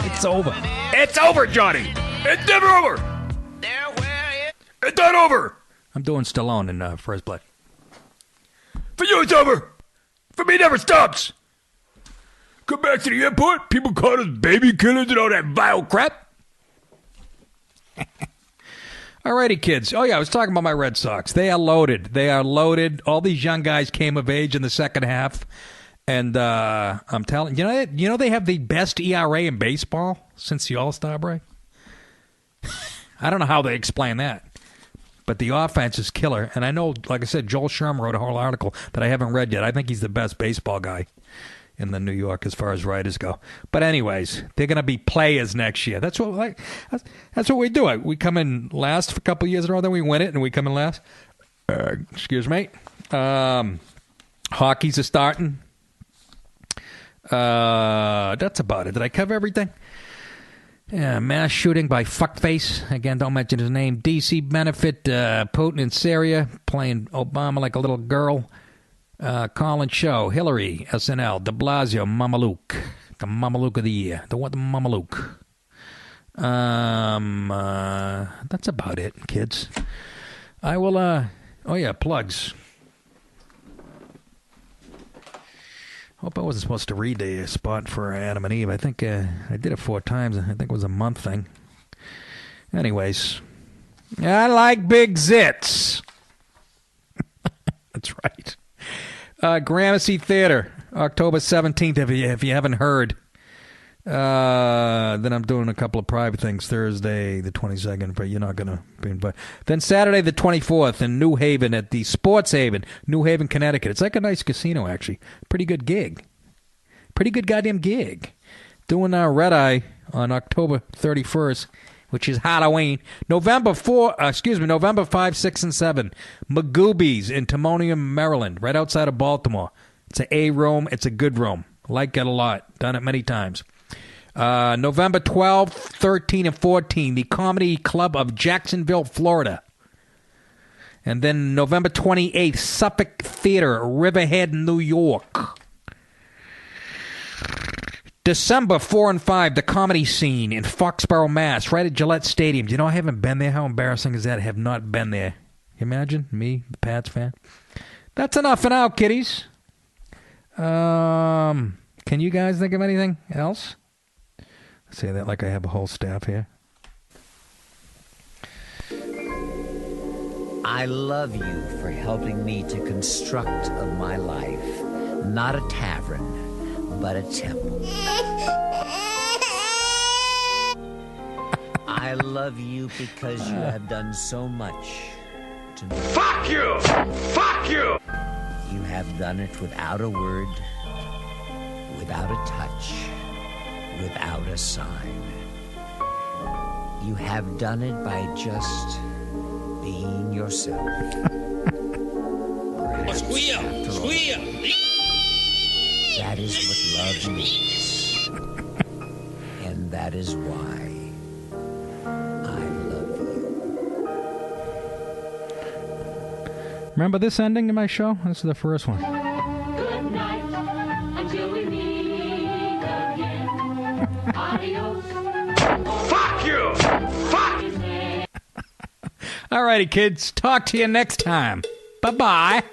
It's over. It's over, Johnny. It's never over. It's not over. I'm doing Stallone in First Blood. For you, it's over. For me, it never stops. Come back to the airport. People call us baby killers and all that vile crap. All righty, kids. Oh, yeah, I was talking about my Red Sox. They are loaded. They are loaded. All these young guys came of age in the second half. And I'm telling you, they have the best ERA in baseball since the All-Star break? I don't know how they explain that. But the offense is killer. And I know, like I said, Joel Sherman wrote a whole article that I haven't read yet. I think he's the best baseball guy in the New York as far as writers go. But anyways, they're going to be players next year. That's what we do. We come in last for a couple of years in a row, then we win it, and we come in last. Excuse me. Hockey's are starting. That's about it. Did I cover everything? Yeah, mass shooting by fuckface. Again, don't mention his name. D.C. benefit, Putin in Syria, playing Obama like a little girl. Colin Show, Hillary, SNL, de Blasio, Mamaluke. The Mamaluke of the year. The Mamaluke. That's about it, kids. I will, oh yeah, plugs. Hope I wasn't supposed to read the spot for Adam and Eve. I think I did it 4 times. I think it was a month thing. Anyways, I like big zits. That's right. Gramercy Theater, October 17th, if you haven't heard. Then I'm doing a couple of private things Thursday, the 22nd, but you're not going to be invited. Then Saturday, the 24th, in New Haven at the Sports Haven, New Haven, Connecticut. It's like a nice casino, actually. Pretty good gig. Pretty good goddamn gig. Doing Red Eye on October 31st, which is Halloween. November 5, 6, and 7. Magoobies in Timonium, Maryland, right outside of Baltimore. It's an A room. It's a good room. Like it a lot. Done it many times. November 12, 13, and 14, the Comedy Club of Jacksonville, Florida. And then November 28th, Suffolk Theater, Riverhead, New York. December 4 and 5, the Comedy Scene in Foxborough, Mass., right at Gillette Stadium. Do you know I haven't been there? How embarrassing is that? I have not been there. Imagine me, the Pats fan. That's enough for now, kiddies. Can you guys think of anything else? I say that like I have a whole staff here. I love you for helping me to construct of my life, not a tavern, but a temple. I love you because you have done so much to me. Fuck you! Fuck you! You have done it without a word, without a touch, without a sign. You have done it by just being yourself. Squeal! Squeal! That is what love means. And that is why I love you. Remember this ending of my show? This is the first one. Good night, until we meet again. Adios. Fuck you! Fuck! All righty, kids. Talk to you next time. Bye-bye.